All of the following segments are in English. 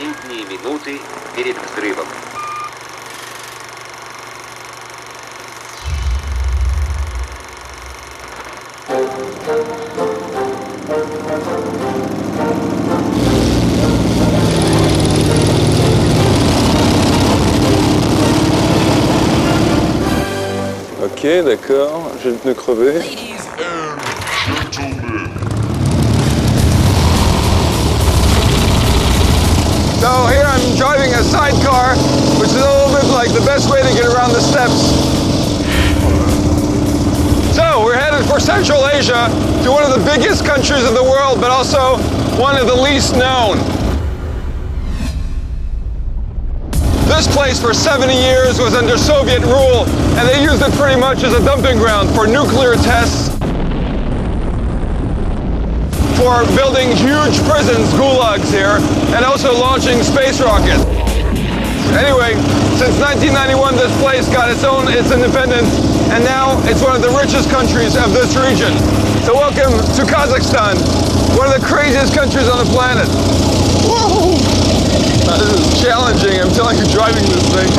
последние минуты перед взрывом. Ok, d'accord, j'ai le pneu crevé. So here I'm driving a sidecar, which is a little bit like the best way to get around the steppes. So we're headed for Central Asia, to one of the biggest countries of the world, but also one of the least known. This place for 70 years was under Soviet rule, and they used it pretty much as a dumping ground for nuclear tests, for building huge prisons, gulags here, and also launching space rockets. Anyway, since 1991, this place got its independence, and now it's one of the richest countries of this region. So welcome to Kazakhstan, one of the craziest countries on the planet. Whoa! This is challenging, I'm telling you, driving this thing.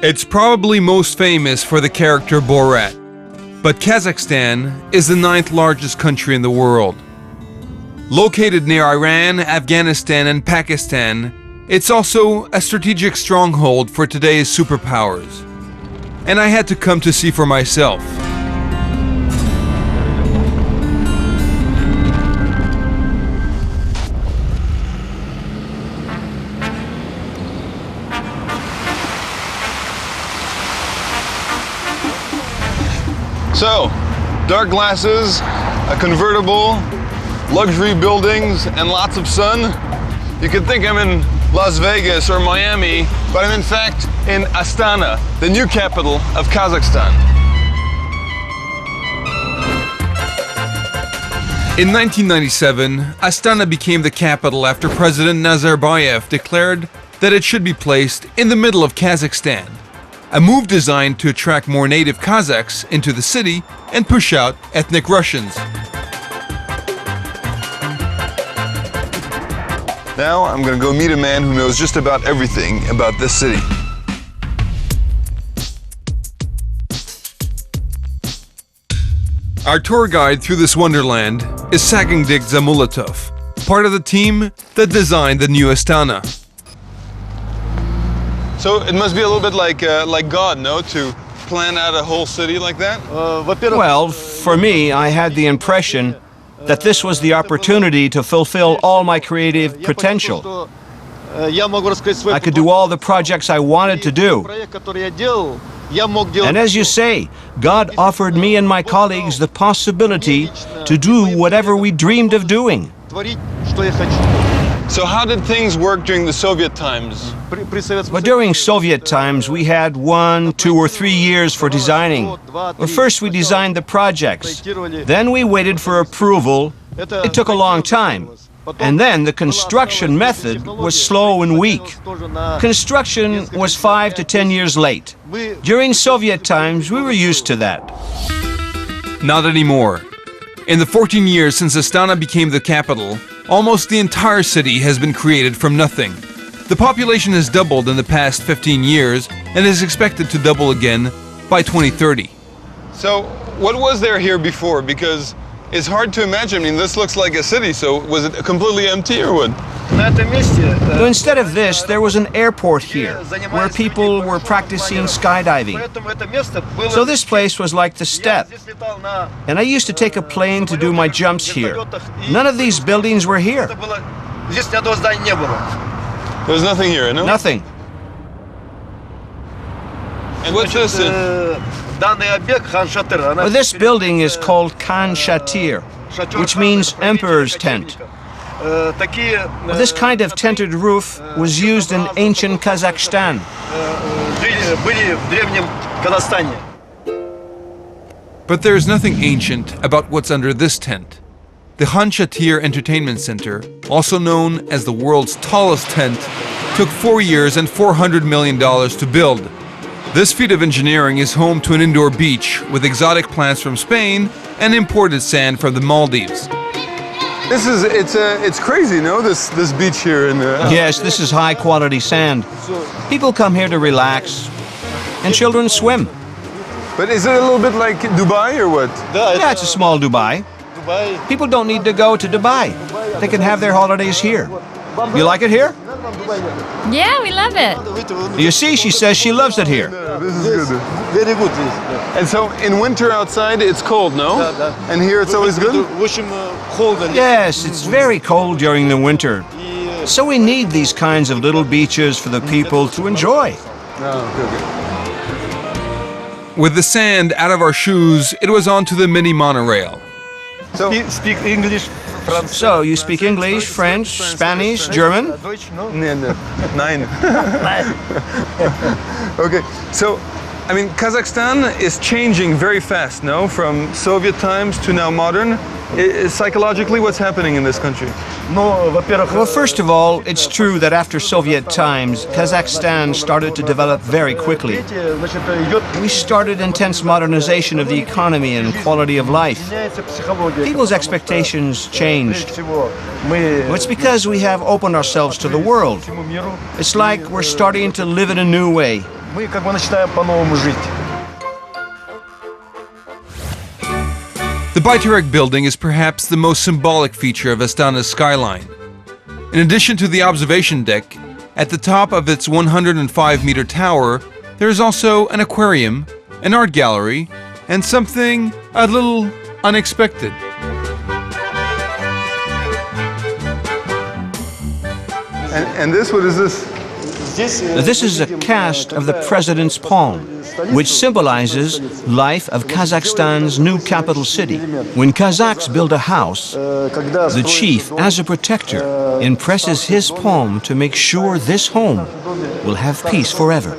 It's probably most famous for the character Borat, but Kazakhstan is the 9th largest country in the world. Located near Iran, Afghanistan, and Pakistan, it's also a strategic stronghold for today's superpowers. And I had to come to see for myself. So, dark glasses, a convertible, luxury buildings, and lots of sun. You could think I'm in Las Vegas or Miami, but I'm in fact in Astana, the new capital of Kazakhstan. In 1997, Astana became the capital after President Nazarbayev declared that it should be placed in the middle of Kazakhstan. A move designed to attract more native Kazakhs into the city and push out ethnic Russians. Now I'm gonna go meet a man who knows just about everything about this city. Our tour guide through this wonderland is Sagandik Zamulatov, part of the team that designed the new Astana. So it must be a little bit like God, no? To plan out a whole city like that? Well, for me, I had the impression that this was the opportunity to fulfill all my creative potential. I could do all the projects I wanted to do. And as you say, God offered me and my colleagues the possibility to do whatever we dreamed of doing. So how did things work during the Soviet times? But during Soviet times, we had 1, 2, or 3 years for designing. Well, first we designed the projects. Then we waited for approval. It took a long time. And then the construction method was slow and weak. Construction was 5 to 10 years late. During Soviet times, we were used to that. Not anymore. In the 14 years since Astana became the capital, almost the entire city has been created from nothing. The population has doubled in the past 15 years and is expected to double again by 2030. So what was there here before? Because it's hard to imagine. I mean, this looks like a city, so was it completely empty or what? So instead of this, there was an airport here, where people were practicing skydiving. So this place was like the steppe. And I used to take a plane to do my jumps here. None of these buildings were here. There's nothing here, no? Nothing. And what's this? Well, this building is called Khan Shatir, which means Emperor's Tent. Well, this kind of tented roof was used in ancient Kazakhstan. были в древнем Казахстане. But there's nothing ancient about what's under this tent. The Khanchatir Entertainment Center, also known as the world's tallest tent, took 4 years and $400 million to build. This feat of engineering is home to an indoor beach with exotic plants from Spain and imported sand from the Maldives. It's crazy, no? This beach here in Yes, this is high quality sand. People come here to relax, and children swim. But is it a little bit like Dubai or what? Yeah, it's a small Dubai. People don't need to go to Dubai. They can have their holidays here. You like it here? Yeah, we love it. You see, she says she loves it here. This is good. Very good. And so in winter outside it's cold, no? And here it's always good? Очень холодно. Yes, it's very cold during the winter. So we need these kinds of little beaches for the people to enjoy. With the sand out of our shoes, it was on to the mini monorail. So, Speak English, French. So you speak English, French, Spanish, German? Deutsch, no? Nine. Okay, so I mean Kazakhstan is changing very fast, no? From Soviet times to now modern. Psychologically, what's happening in this country? No, во-первых, Well, first of all, it's true that after Soviet times, Kazakhstan started to develop very quickly. значит, идет We started intense modernization of the economy and quality of life. меняется психология. People's expectations changed. Всего. Мы Well, it's because we have opened ourselves to the world. всему миру. It's like we're starting to live in a new way. Мы как бы начинаем по-новому жить. The Bayterak building is perhaps the most symbolic feature of Astana's skyline. In addition to the observation deck, at the top of its 105-meter tower, there is also an aquarium, an art gallery, and something a little unexpected. And this, what is this? This is a cast of the president's palm, which symbolizes life of Kazakhstan's new capital city. When Kazakhs build a house, the chief, as a protector, impresses his palm to make sure this home will have peace forever.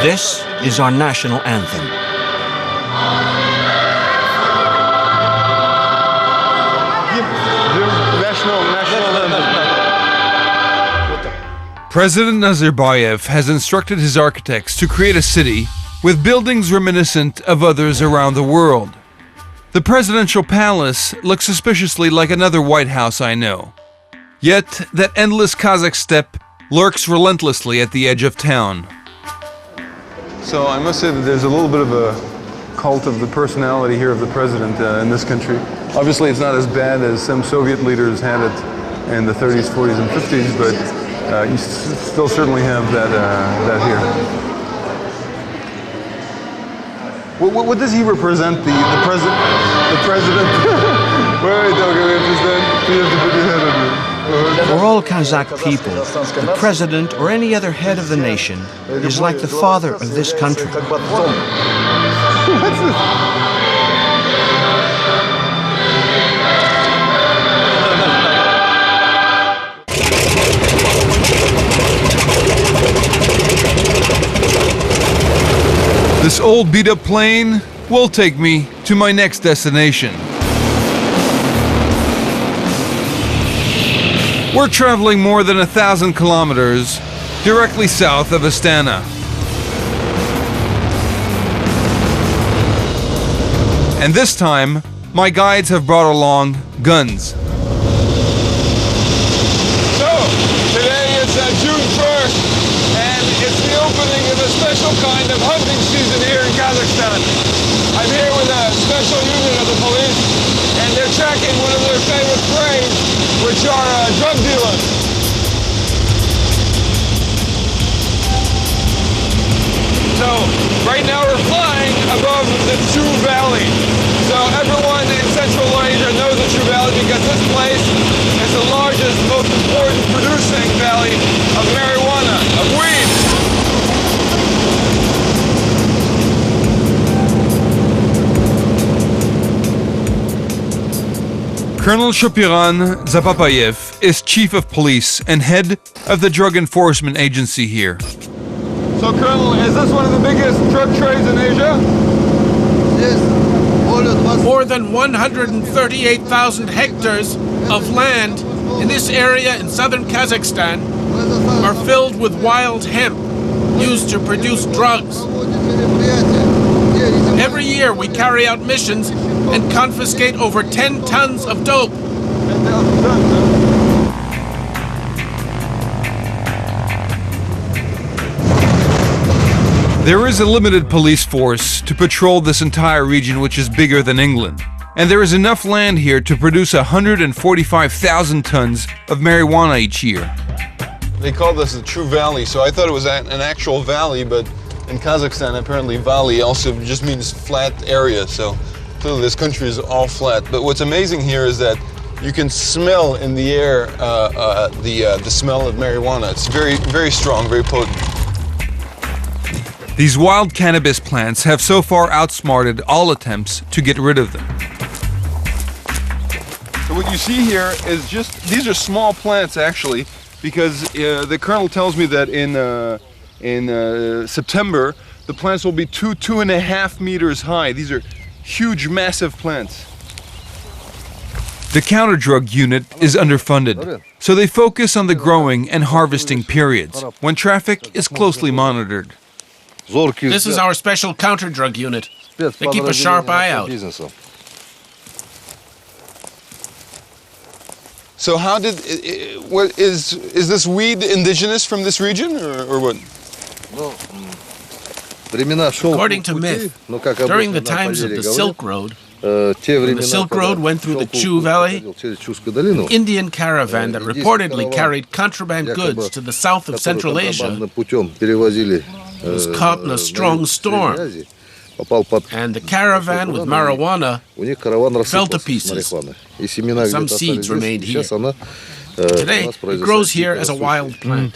This is our national anthem. President Nazarbayev has instructed his architects to create a city with buildings reminiscent of others around the world. The presidential palace looks suspiciously like another White House I know. Yet, that endless Kazakh steppe lurks relentlessly at the edge of town. So I must say that there's a little bit of a cult of the personality here of the president in this country. Obviously it's not as bad as some Soviet leaders had it in the 30s, 40s, and 50s, but you still certainly have that here. What does he represent? The president? The president? Wait, okay, we understand. You have to put your head on it. For all Kazakh people, the president or any other head of the nation is like the father of this country. What's this? This old beat-up plane will take me to my next destination. We're traveling more than 1,000 kilometers directly south of Astana. And this time, my guides have brought along guns. So, today is June 1st, and it's the opening of a special kind of hunting season here in Kazakhstan. I'm here with a special unit of the police, and they're tracking one of their favorite prey, which are drug dealers. So, right now we're flying above the Chu Valley. So everyone in Central Asia knows the Chu Valley because this place is the largest, most important producing valley of marijuana, of weed. Colonel Shopiran Zapapayev is chief of police and head of the drug enforcement agency here. So, Colonel, is this one of the biggest drug trades in Asia? More than 138,000 hectares of land in this area in southern Kazakhstan are filled with wild hemp used to produce drugs. Every year we carry out missions and confiscate over 10 tons of dope. There is a limited police force to patrol this entire region, which is bigger than England. And there is enough land here to produce 145,000 tons of marijuana each year. They call this the True Valley, so I thought it was an actual valley, but in Kazakhstan, apparently valley also just means flat area, so clearly this country is all flat. But what's amazing here is that you can smell in the air the smell of marijuana. It's very, very strong, very potent. These wild cannabis plants have so far outsmarted all attempts to get rid of them. So what you see here is these are small plants actually, because the colonel tells me that in September, the plants will be 2.5 meters high. These are huge, massive plants. The counter-drug unit is underfunded, so they focus on the growing and harvesting periods, when traffic is closely monitored. This is our special counter-drug unit. They keep a sharp eye out. So how did, what is this weed indigenous from this region or what? According to myth, during the times of the Silk Road, when the Silk Road went through the Chu Valley, an Indian caravan that reportedly carried contraband goods to the south of Central Asia was caught in a strong storm, and the caravan with marijuana fell to pieces. Some seeds remained here. Today, it grows here as a wild plant.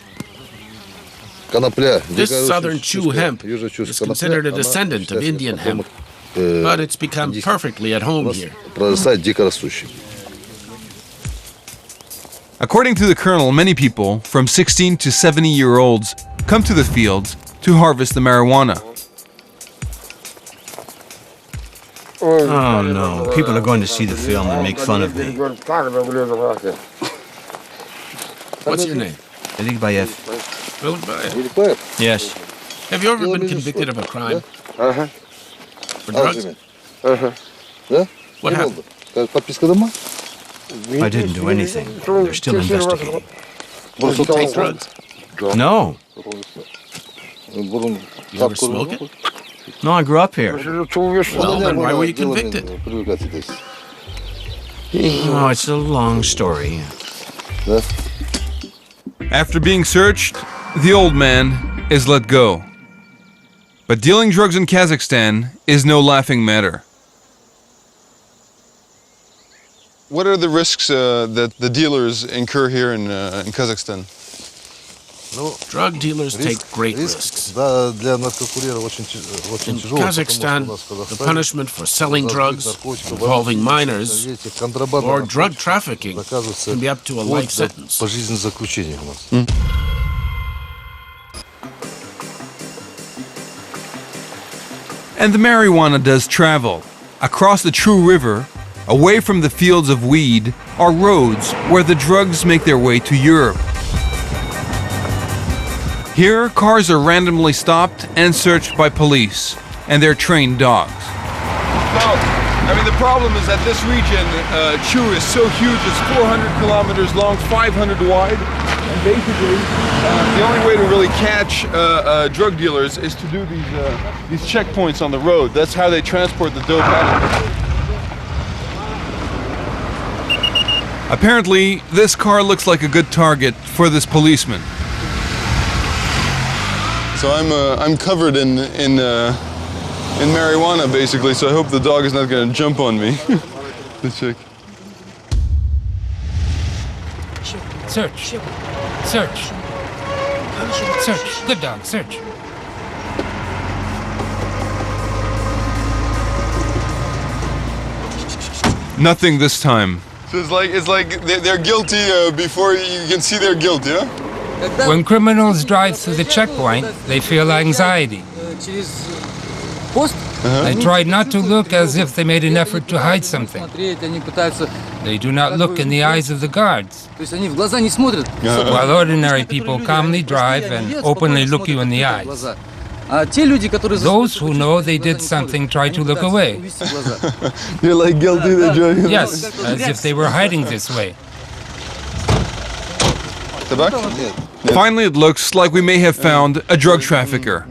This southern Chu hemp is considered a descendant of Indian hemp, but it's become perfectly at home here. According to the colonel, many people, from 16 to 70-year-olds, come to the fields to harvest the marijuana. Oh no, people are going to see the film and make fun of me. What's your name? Elikbayev. Yes. Have you ever been convicted of a crime? For drugs? What happened? I didn't do anything. They're still investigating. Did you take drugs? No. You ever smoke it? No, I grew up here. Well, then why were you convicted? Oh, it's a long story. After being searched, the old man is let go. But dealing drugs in Kazakhstan is no laughing matter. What are the risks that the dealers incur here in Kazakhstan? Drug dealers take great risks. In Kazakhstan, the punishment for selling drugs involving minors or drug trafficking can be up to a life sentence. And the marijuana does travel. Across the True River, away from the fields of weed, are roads where the drugs make their way to Europe. Here, cars are randomly stopped and searched by police and their trained dogs. No, I mean the problem is that this region, Chu, is so huge. It's 400 kilometers long, 500 wide, and basically the only way to really catch drug dealers is to do these checkpoints on the road. That's how they transport the dope out. Apparently, this car looks like a good target for this policeman. So I'm covered in marijuana basically. So I hope the dog is not going to jump on me. Let's check. Search. Search. Search. Good dog. Search. Nothing this time. So it's like they're guilty before you can see their guilt, yeah? When criminals drive through the checkpoint, they feel anxiety. They try not to look as if they made an effort to hide something. They do not look in the eyes of the guards. While ordinary people calmly drive and openly look you in the eyes. Those who know they did something try to look away. You're like guilty, they're driving. Yes, as if they were hiding this way. Finally, it looks like we may have found a drug trafficker.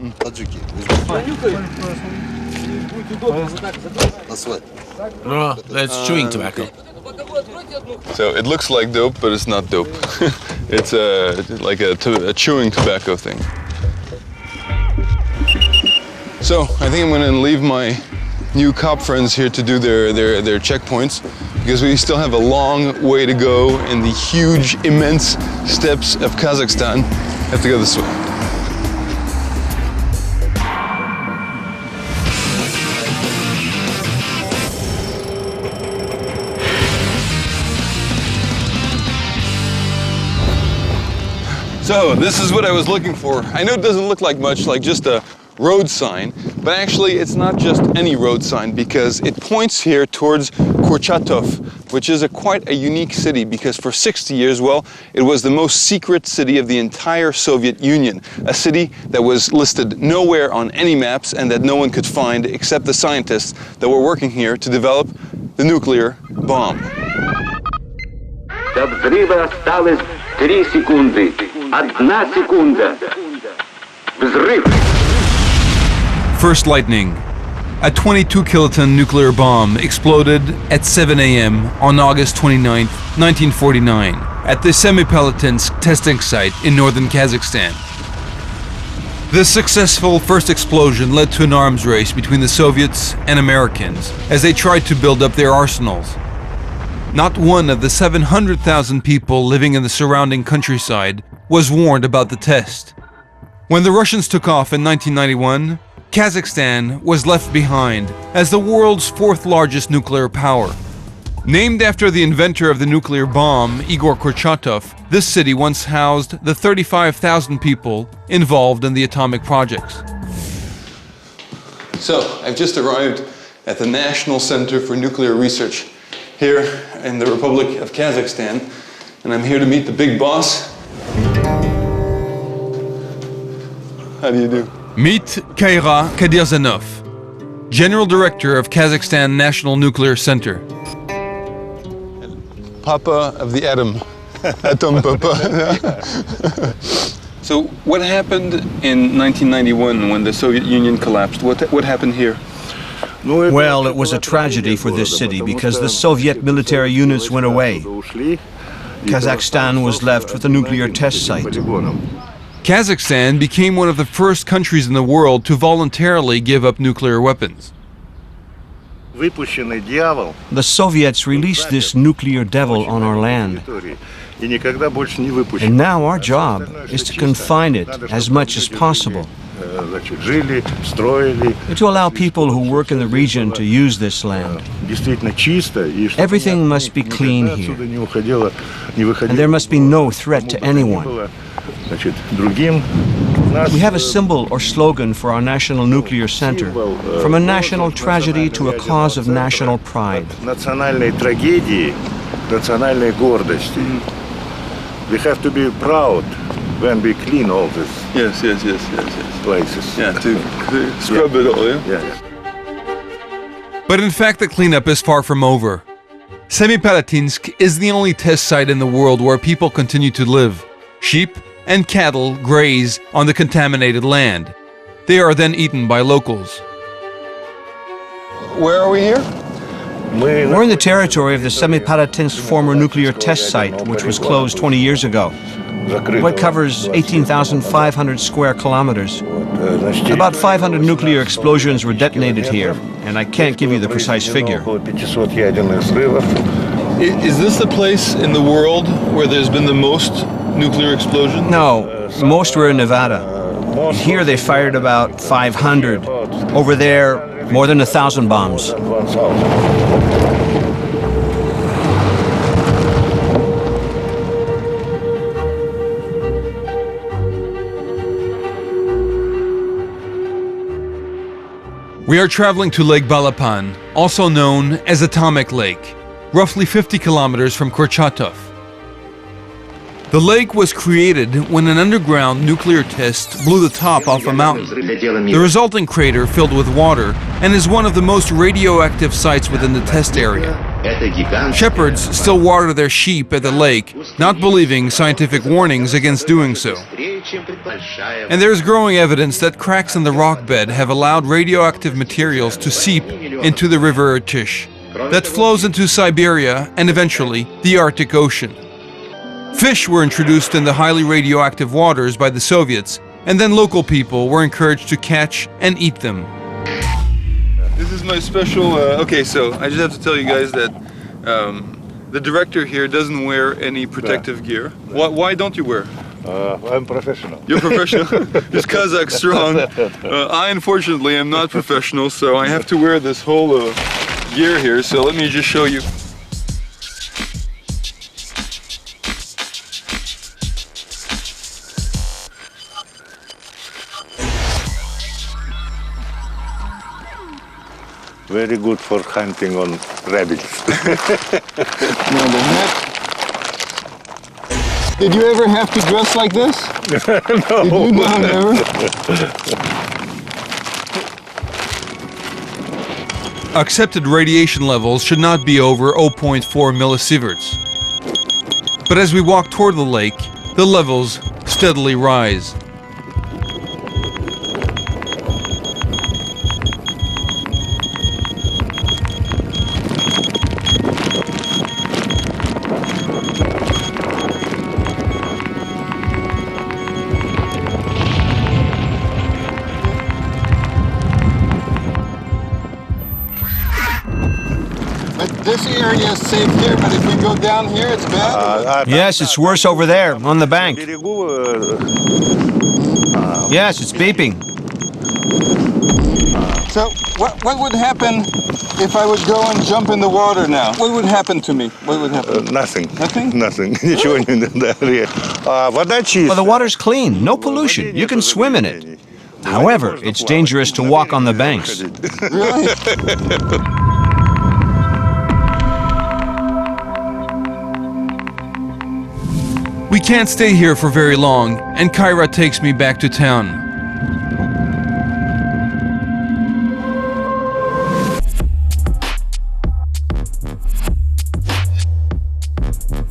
No, that's chewing tobacco. So it looks like dope, but it's not dope. It's like a chewing tobacco thing. So I think I'm going to leave my new cop friends here to do their checkpoints, because we still have a long way to go in the huge, immense steppes of Kazakhstan. I have to go this way. So this is what I was looking for. I know it doesn't look like much, like just a road sign, but actually it's not just any road sign, because it points here towards Kurchatov, which is quite a unique city, because for 60 years, well, it was the most secret city of the entire Soviet Union, a city that was listed nowhere on any maps and that no one could find except the scientists that were working here to develop the nuclear bomb. До взрыва осталось 3 секунды. 1 секунда. Взрыв. First lightning. A 22-kiloton nuclear bomb exploded at 7 a.m. on August 29, 1949, at the Semipalatinsk testing site in northern Kazakhstan. This successful first explosion led to an arms race between the Soviets and Americans as they tried to build up their arsenals. Not one of the 700,000 people living in the surrounding countryside was warned about the test. When the Russians took off in 1991, Kazakhstan was left behind as the world's fourth largest nuclear power. Named after the inventor of the nuclear bomb, Igor Kurchatov, this city once housed the 35,000 people involved in the atomic projects. So, I've just arrived at the National Center for Nuclear Research here in the Republic of Kazakhstan, and I'm here to meet the big boss. How do you do? Meet Kaira Kadirzanov, General Director of Kazakhstan National Nuclear Center. Papa of the atom. Atom Papa. So what happened in 1991 when the Soviet Union collapsed? What happened here? Well, it was a tragedy for this city because the Soviet military units went away. Kazakhstan was left with a nuclear test site. Kazakhstan became one of the first countries in the world to voluntarily give up nuclear weapons. The Soviets released this nuclear devil on our land. And now our job is to confine it as much as possible. To allow people who work in the region to use this land. Everything must be clean here. And there must be no threat to anyone. We have a symbol or slogan for our National Nuclear Center, from a national tragedy to a cause of national pride. We have to be proud when we clean all this. Yes. Places. Yeah, to scrub it all, yeah? Yeah. But in fact, the cleanup is far from over. Semipalatinsk is the only test site in the world where people continue to live. Sheep and cattle graze on the contaminated land. They are then eaten by locals. Where are we here? We're in the territory of the Semipalatinsk former nuclear test site, which was closed 20 years ago. It covers 18,500 square kilometers. About 500 nuclear explosions were detonated here, and I can't give you the precise figure. Is this the place in the world where there's been the most nuclear explosions? No, most were in Nevada. Here they fired about 500. Over there, more than 1,000 bombs. We are traveling to Lake Balapan, also known as Atomic Lake, roughly 50 kilometers from Kurchatov. The lake was created when an underground nuclear test blew the top off a mountain. The resulting crater filled with water and is one of the most radioactive sites within the test area. Shepherds still water their sheep at the lake, not believing scientific warnings against doing so. And there is growing evidence that cracks in the rock bed have allowed radioactive materials to seep into the river Irtysh, that flows into Siberia and eventually the Arctic Ocean. Fish were introduced in the highly radioactive waters by the Soviets, and then local people were encouraged to catch and eat them. This is my special, okay, so I just have to tell you guys that the director here doesn't wear any protective gear. Why don't you wear? I'm professional. You're professional? This Kazakh strong. I unfortunately am not professional, so I have to wear this whole gear here, so let me just show you. Very good for hunting on rabbits. Did you ever have to dress like this? No. Did you? No, never? Accepted radiation levels should not be over 0.4 millisieverts. But as we walk toward the lake, the levels steadily rise. This area is safe here, but if we go down here, it's bad? Yes, it's worse over there, on the bank. Yes, it's beeping. So, what would happen if I would go and jump in the water now? What would happen to me? What would happen? Nothing. Nothing? Nothing. Ничего не надо. Вода чистая. Well, the water's clean, no pollution. You can swim in it. However, it's dangerous to walk on the banks. Really? We can't stay here for very long, and Kyra takes me back to town.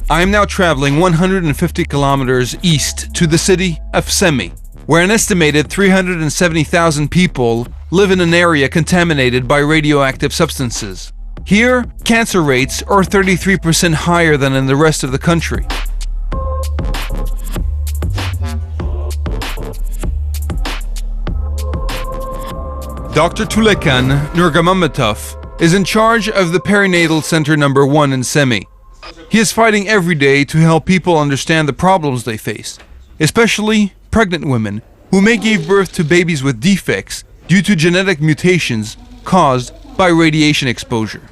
I am now traveling 150 kilometers east to the city of Semi, where an estimated 370,000 people live in an area contaminated by radioactive substances. Here, cancer rates are 33% higher than in the rest of the country. Dr. Tulekan Nurmagomedov is in charge of the Perinatal Center number 1 in Semi. He is fighting every day to help people understand the problems they face, especially pregnant women who may give birth to babies with defects due to genetic mutations caused by radiation exposure.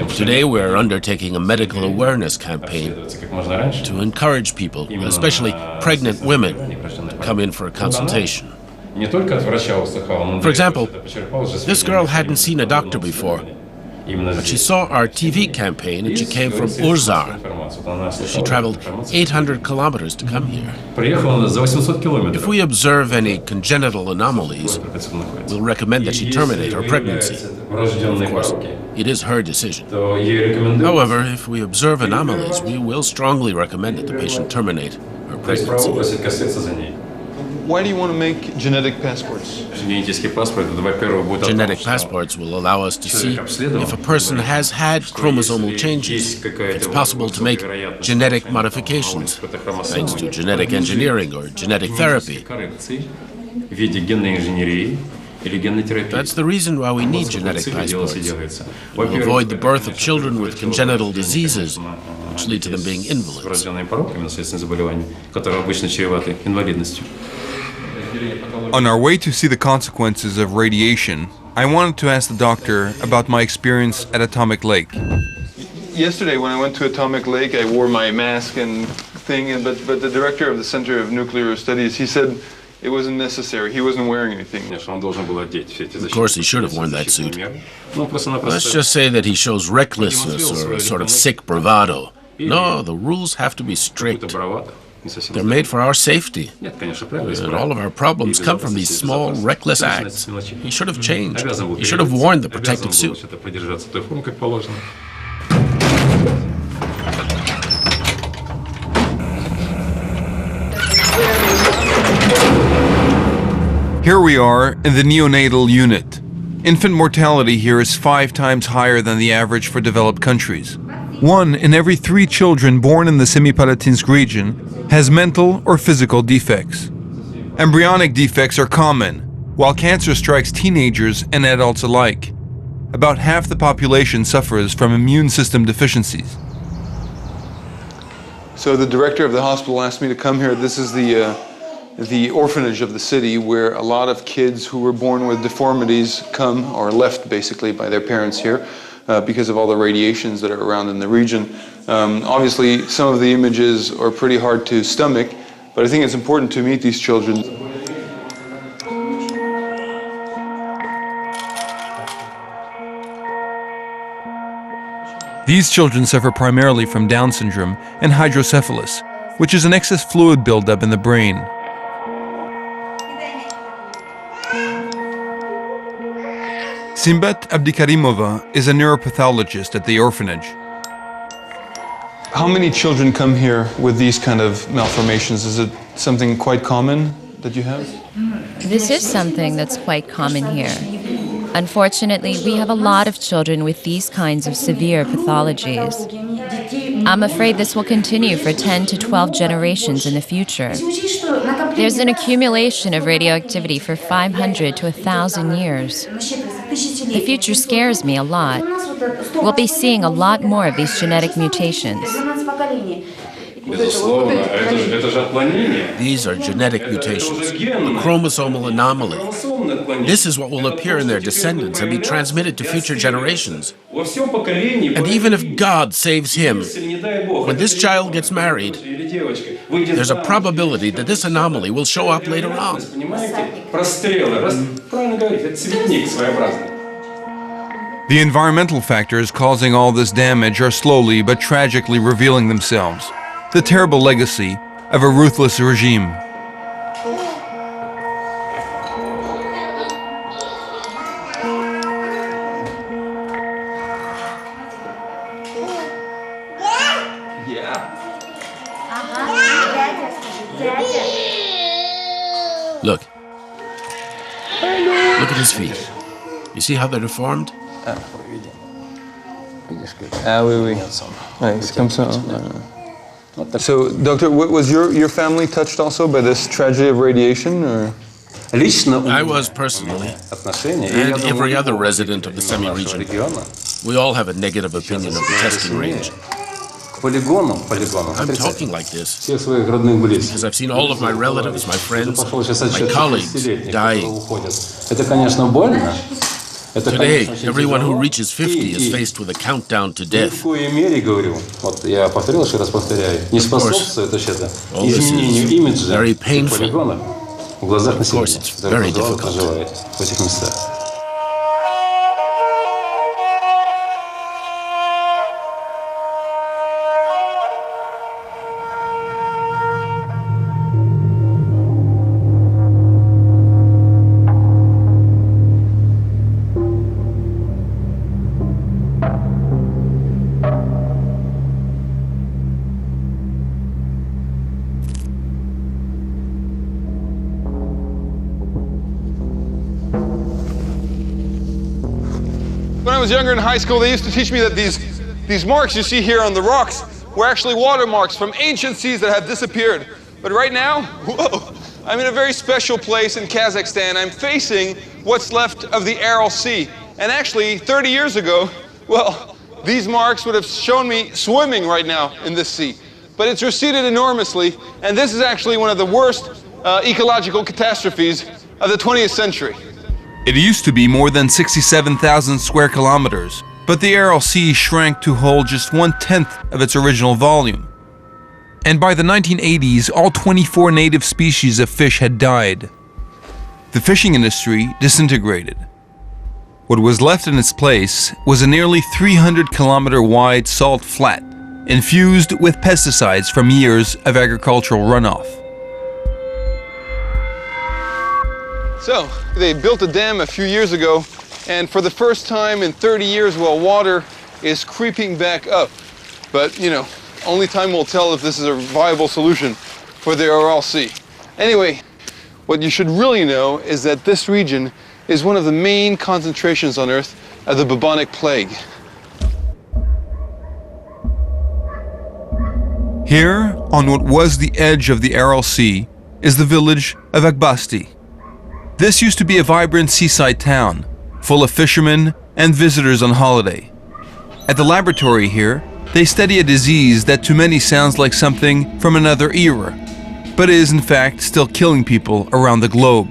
Today we're undertaking a medical awareness campaign to encourage people, especially pregnant women, to come in for a consultation. For example, this girl hadn't seen a doctor before, but she saw our TV campaign and she came from Urzar. She traveled 800 kilometers to come here. If we observe any congenital anomalies, we'll recommend that she terminate her pregnancy. Of course, it is her decision. However, if we observe anomalies, we will strongly recommend that the patient terminate her pregnancy. Why do you want to make genetic passports? Genetic passports will allow us to see if a person has had chromosomal changes. It's possible to make genetic modifications, thanks to genetic engineering or genetic therapy. That's the reason why we need genetic passports. We'll avoid the birth of children with congenital diseases, which lead to them being invalids. On our way to see the consequences of radiation, I wanted to ask the doctor about my experience at Atomic Lake. Yesterday when I went to Atomic Lake, I wore my mask and thing, but the director of the Center of Nuclear Studies, he said it wasn't necessary. He wasn't wearing anything. Of course, he should have worn that suit. Let's just say that he shows recklessness or sort of sick bravado. No, the rules have to be strict. They're made for our safety. And all of our problems come from these small, reckless acts. He should have changed. He should have worn the protective suit. Here we are in the neonatal unit. Infant mortality here is 5 times higher than the average for developed countries. 1 in every 3 children born in the Semipalatinsk region has mental or physical defects. Embryonic defects are common, while cancer strikes teenagers and adults alike. About half the population suffers from immune system deficiencies. So the director of the hospital asked me to come here. This is the orphanage of the city where a lot of kids who were born with deformities come, or left basically by their parents here, because of all the radiations that are around in the region. Obviously, some of the images are pretty hard to stomach, but I think it's important to meet these children. These children suffer primarily from Down syndrome and hydrocephalus, which is an excess fluid buildup in the brain. Simbat Abdikarimova is a neuropathologist at the orphanage. How many children come here with these kind of malformations? Is it something quite common that you have? This is something that's quite common here. Unfortunately, we have a lot of children with these kinds of severe pathologies. I'm afraid this will continue for 10 to 12 generations in the future. There's an accumulation of radioactivity for 500 to 1,000 years. The future scares me a lot. We'll be seeing a lot more of these genetic mutations. These are genetic mutations, a chromosomal anomaly. This is what will appear in their descendants and be transmitted to future generations. And even if God saves him, when this child gets married, there's a probability that this anomaly will show up later on. The environmental factors causing all this damage are slowly but tragically revealing themselves. The terrible legacy of a ruthless regime. Look. Look at his feet. You see how they're deformed? So, doctor, was your family touched also by this tragedy of radiation, or? I was personally, and every other resident of the semi-region. We all have a negative opinion of the testing range. I'm talking like this because I've seen all of my relatives, my friends, my colleagues dying. Today, everyone who reaches 50 is faced with a countdown to death. Of course, all this is very painful. Of course, it's very difficult. When I was younger in high school, they used to teach me that these marks you see here on the rocks were actually watermarks from ancient seas that have disappeared. But right now, whoa, I'm in a very special place in Kazakhstan. I'm facing what's left of the Aral Sea. And actually, 30 years ago, well, these marks would have shown me swimming right now in this sea. But it's receded enormously, and this is actually one of the worst ecological catastrophes of the 20th century. It used to be more than 67,000 square kilometers, but the Aral Sea shrank to hold just 1/10 of its original volume. And by the 1980s, all 24 native species of fish had died. the fishing industry disintegrated. What was left in its place was a nearly 300-kilometer-wide salt flat, infused with pesticides from years of agricultural runoff. So, they built a dam a few years ago, and for the first time in 30 years, well, water is creeping back up. But, you know, only time will tell if this is a viable solution for the Aral Sea. Anyway, what you should really know is that this region is one of the main concentrations on Earth of the bubonic plague. Here, on what was the edge of the Aral Sea, is the village of Agbasti. This used to be a vibrant seaside town, full of fishermen and visitors on holiday. At the laboratory here, they study a disease that to many sounds like something from another era, but is in fact still killing people around the globe.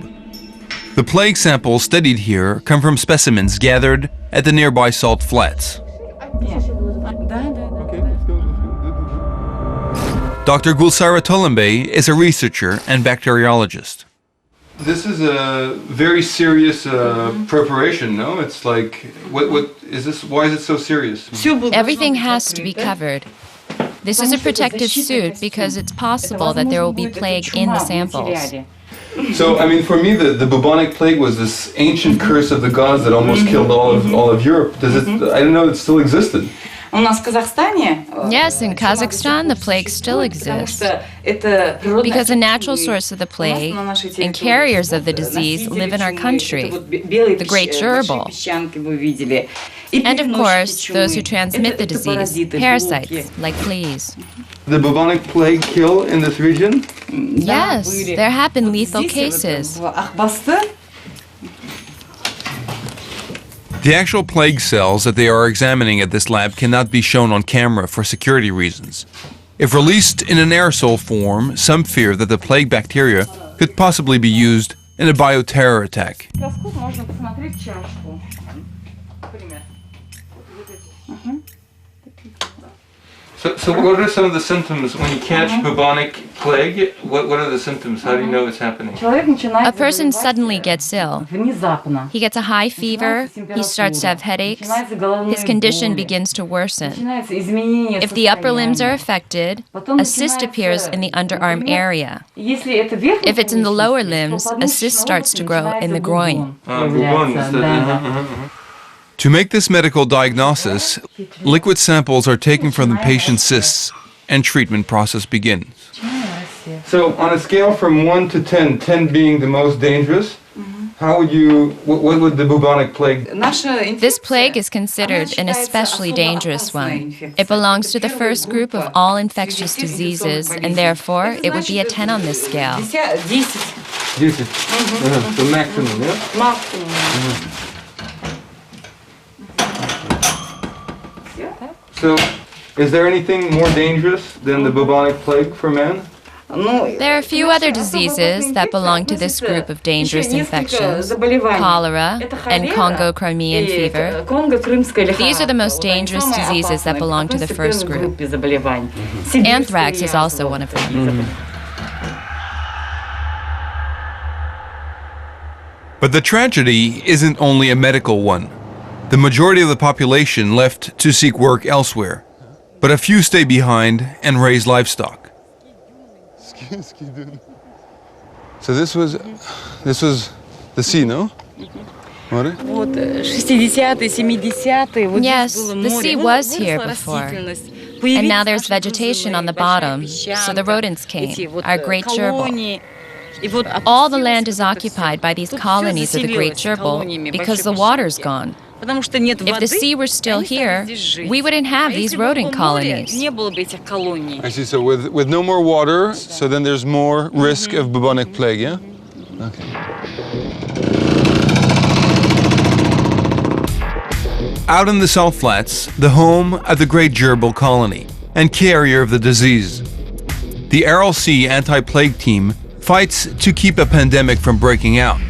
The plague samples studied here come from specimens gathered at the nearby salt flats. Dr. Gulsara Tolembe is a researcher and bacteriologist. This is a very serious preparation, no? It's like, what is this? Why is it so serious? Everything has to be covered. This is a protective suit because it's possible that there will be plague in the samples. So, I mean, for me, the bubonic plague was this ancient curse of the gods that almost killed all of Europe. Does it? I didn't know it still existed. Yes, in Kazakhstan, the plague still exists. Because a natural source of the plague and carriers of the disease live in our country, the great gerbil. And of course, those who transmit the disease, parasites, like fleas. The bubonic plague kill in this region? Yes, there have been lethal cases. The actual plague cells that they are examining at this lab cannot be shown on camera for security reasons. If released in an aerosol form, some fear that the plague bacteria could possibly be used in a bioterror attack. So what are some of the symptoms when you catch bubonic plague? What are the symptoms? How do you know it's happening? A person suddenly gets ill. He gets a high fever, he starts to have headaches, his condition begins to worsen. If the upper limbs are affected, a cyst appears in the underarm area. If it's in the lower limbs, a cyst starts to grow in the groin. To make this medical diagnosis, liquid samples are taken from the patient's cysts and treatment process begins. So on a scale from 1 to 10, 10 being the most dangerous, how would you, what would the bubonic plague? This plague is considered an especially dangerous one. It belongs to the first group of all infectious diseases, and therefore it would be a 10 on this scale. 10. The maximum, yeah? Maximum. So, is there anything more dangerous than the bubonic plague for man? There are a few other diseases that belong to this group of dangerous infections: cholera and Congo-Crimean fever. These are the most dangerous diseases that belong to the first group. Anthrax is also one of them. But the tragedy isn't only a medical one. The majority of the population left to seek work elsewhere, but a few stay behind and raise livestock. So this was the sea, no? Yes, the sea was here before. And now there's vegetation on the bottom, so the rodents came, our great gerbil. All the land is occupied by these colonies of the great gerbil because the water's gone. If the sea were still here, we wouldn't have these rodent colonies. I see, so with no more water, so then there's more risk of bubonic plague, yeah? Okay. Out in the salt flats, the home of the great gerbil colony and carrier of the disease. The Aral Sea anti-plague team fights to keep a pandemic from breaking out.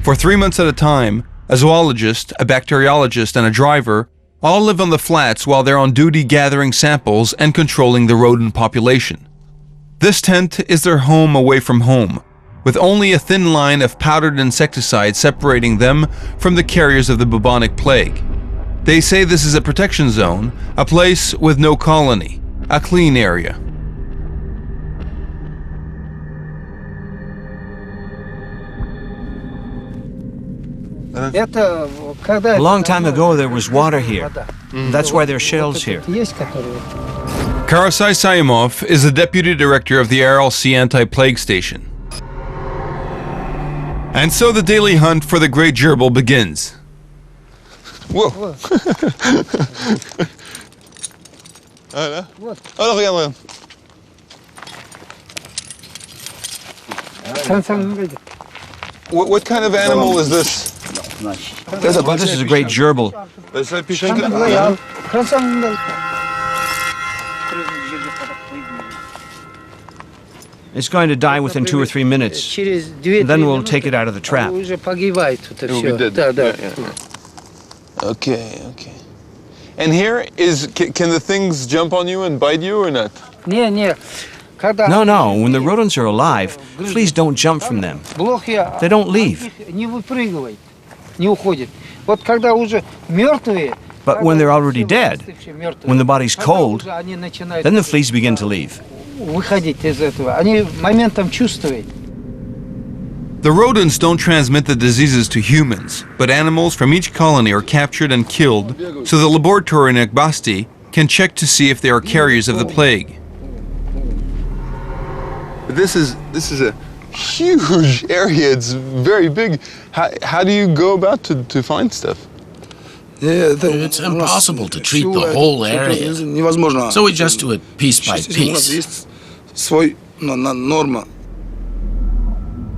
For 3 months at a time, a zoologist, a bacteriologist, and a driver all live on the flats while they're on duty gathering samples and controlling the rodent population. This tent is their home away from home, with only a thin line of powdered insecticide separating them from the carriers of the bubonic plague. They say this is a protection zone, a place with no colony, a clean area. A long time ago there was water here. That's why there are shells here. Karasai Sayimov is the deputy director of the Aral Sea Anti-Plague Station. And so the daily hunt for the great gerbil begins. Whoa! Regarde. What kind of animal is this? This is a great gerbil. It's going to die within 2 or 3 minutes. Then we'll take it out of the trap. Okay. And here can the things jump on you and bite you or not? No. When the rodents are alive, fleas don't jump from them. They don't leave. But when they're already dead, when the body's cold, then the fleas begin to leave. The rodents don't transmit the diseases to humans, but animals from each colony are captured and killed so the laboratory in Ekbasti can check to see if they are carriers of the plague. This is a huge area. It's very big. How do you go about to find stuff? It's impossible to treat the whole area, so we just do it piece by piece.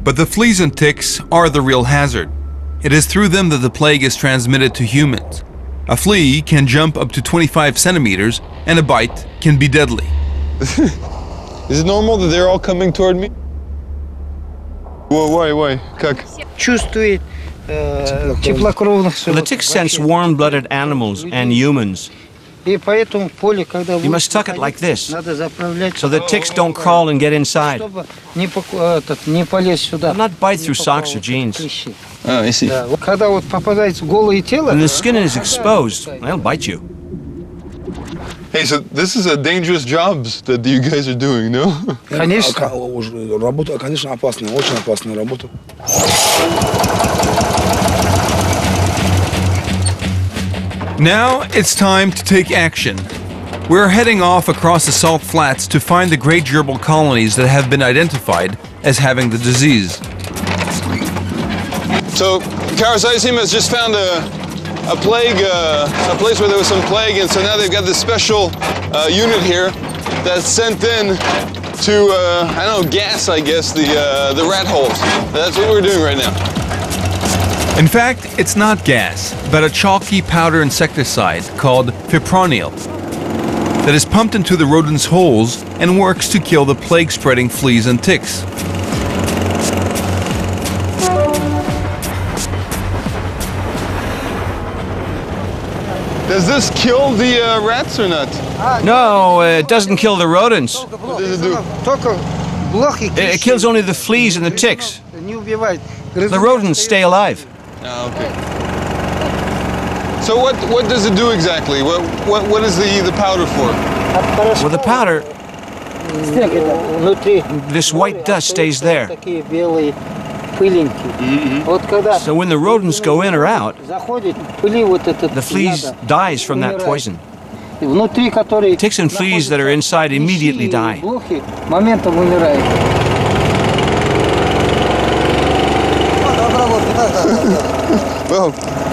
But the fleas and ticks are the real hazard. It is through them that the plague is transmitted to humans. A flea can jump up to 25 centimeters, and a bite can be deadly. Is it normal that they're all coming toward me? Why? Как? The ticks sense warm-blooded animals and humans. You must tuck it like this, so the ticks don't crawl and get inside. They'll not bite through socks or jeans. Oh, I see. When the skin is exposed, they'll bite you. Hey, so this is a dangerous job that you guys are doing, no? Конечно, опасная, очень опасная работа. Now it's time to take action. We're heading off across the salt flats to find the great gerbil colonies that have been identified as having the disease. So, Kazakhstan has just found a plague, a place where there was some plague, and so now they've got this special unit here that's sent in to, I don't know, gas, I guess, the rat holes. That's what we're doing right now. In fact, it's not gas, but a chalky powder insecticide called fipronil that is pumped into the rodents' holes and works to kill the plague-spreading fleas and ticks. Does this kill the rats or not? No, it doesn't kill the rodents. What does it do? It kills only the fleas and the ticks. The rodents stay alive. Oh, okay. So what does it do exactly? What is the powder for? Well, the powder, this white dust stays there. So when the rodents go in or out, the fleas dies from that poison. Ticks and fleas that are inside immediately die.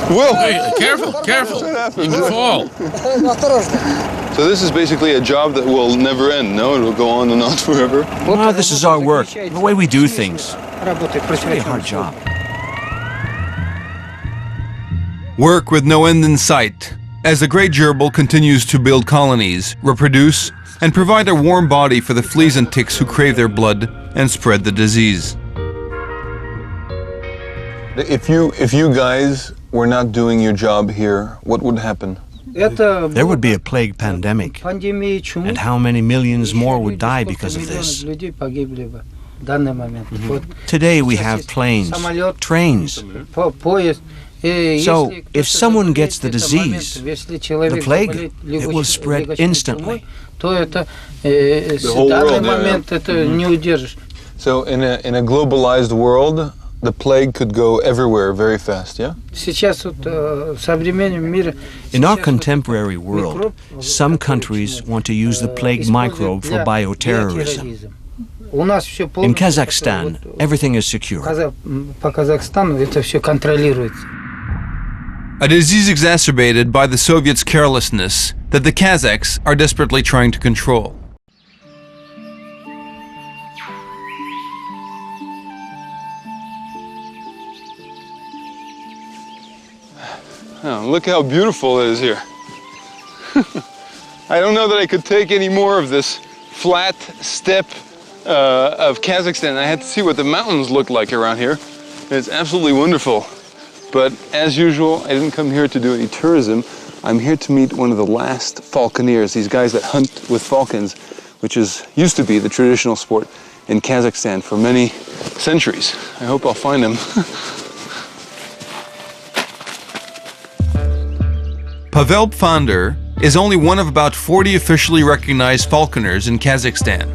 Whoa! Hey, careful! You can fall. So this is basically a job that will never end, no? It will go on and on forever? Well, this is our work, the way we do things. It's a very hard job. Work with no end in sight, as the great gerbil continues to build colonies, reproduce, and provide a warm body for the fleas and ticks who crave their blood and spread the disease. If you guys were not doing your job here, what would happen? There would be a plague pandemic, and how many millions more would die because of this? Today we have planes, trains. So, if someone gets the disease, the plague, it will spread instantly. The whole world, So, in a globalized world, the plague could go everywhere very fast, yeah? In our contemporary world, some countries want to use the plague microbe for bioterrorism. In Kazakhstan, everything is secure. A disease exacerbated by the Soviets' carelessness that the Kazakhs are desperately trying to control. Oh, look how beautiful it is here. I don't know that I could take any more of this flat steppe of Kazakhstan. I had to see what the mountains look like around here. It's absolutely wonderful. But as usual, I didn't come here to do any tourism. I'm here to meet one of the last falconeers, these guys that hunt with falcons, which used to be the traditional sport in Kazakhstan for many centuries. I hope I'll find them. Pavel Pfander is only one of about 40 officially recognized falconers in Kazakhstan.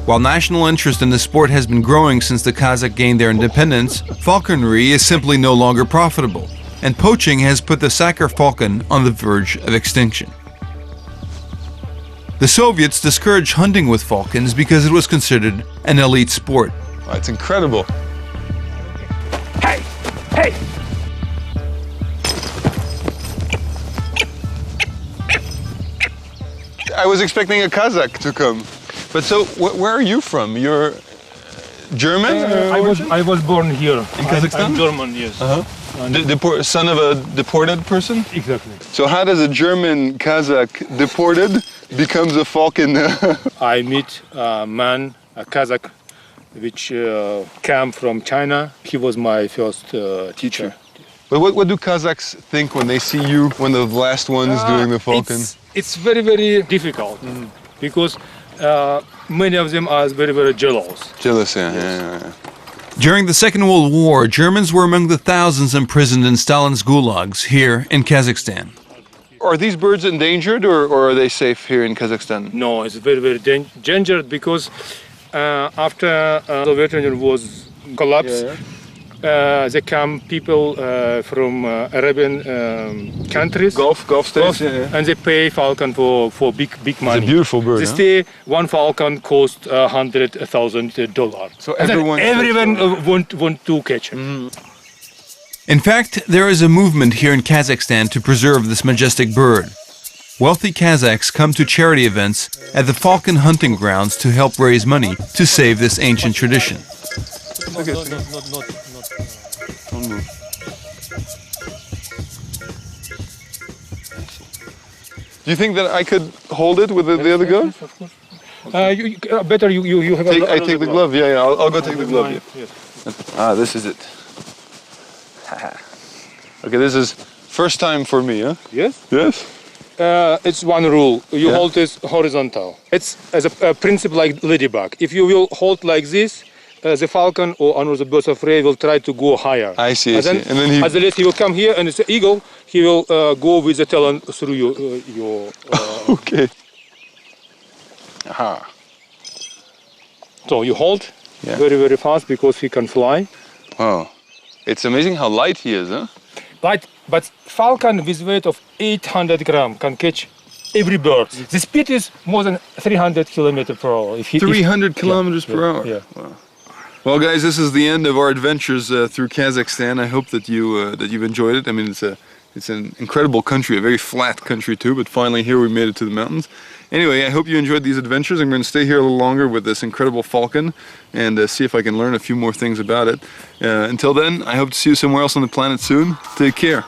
While national interest in the sport has been growing since the Kazakh gained their independence, falconry is simply no longer profitable, and poaching has put the Sakar falcon on the verge of extinction. The Soviets discouraged hunting with falcons because it was considered an elite sport. Oh, it's incredible. Hey! Hey! I was expecting a Kazakh to come. But so, where are you from? You're German? I was born here. In Kazakhstan? I'm German, yes. Son of a deported person? Exactly. So how does a German Kazakh deported becomes a falcon? I meet a man, a Kazakh, which came from China. He was my first teacher. But what do Kazakhs think when they see you, one of the last ones doing the falcon? It's very, very difficult because many of them are very, very jealous. Jealous, yeah. During the Second World War, Germans were among the thousands imprisoned in Stalin's gulags here in Kazakhstan. Are these birds endangered or are they safe here in Kazakhstan? No, it's very, very dangerous because after the Soviet Union was collapsed, there come people from Arabian countries, Gulf states, and they pay falcon for big money. It's a beautiful bird. They say one falcon costs $100,000. So everyone want to catch it. In fact, there is a movement here in Kazakhstan to preserve this majestic bird. Wealthy Kazakhs come to charity events at the falcon hunting grounds to help raise money to save this ancient tradition. Don't move. Do you think that I could hold it with the other glove? Of course. Better you have I take the glove, yeah. I'll go take the glove. Yeah. Yes. This is it. Okay, this is first time for me, huh? Yes? Yes? It's one rule. You hold this horizontal. It's as a principle like ladybug. If you will hold like this, the falcon or another bird of prey will try to go higher. I see. And then as the last he will come here, and it's the eagle, he will go with the talon through your okay. Aha. So you hold very, very fast because he can fly. Wow. It's amazing how light he is, huh? Light, but falcon with weight of 800 grams can catch every bird. The speed is more than 300 kilometers per hour. 300 kilometers per hour? Yeah. Wow. Well, guys, this is the end of our adventures through Kazakhstan. I hope that you've enjoyed it. I mean, it's an incredible country, a very flat country too, but finally here we made it to the mountains. Anyway, I hope you enjoyed these adventures. I'm going to stay here a little longer with this incredible falcon and see if I can learn a few more things about it. Until then, I hope to see you somewhere else on the planet soon. Take care.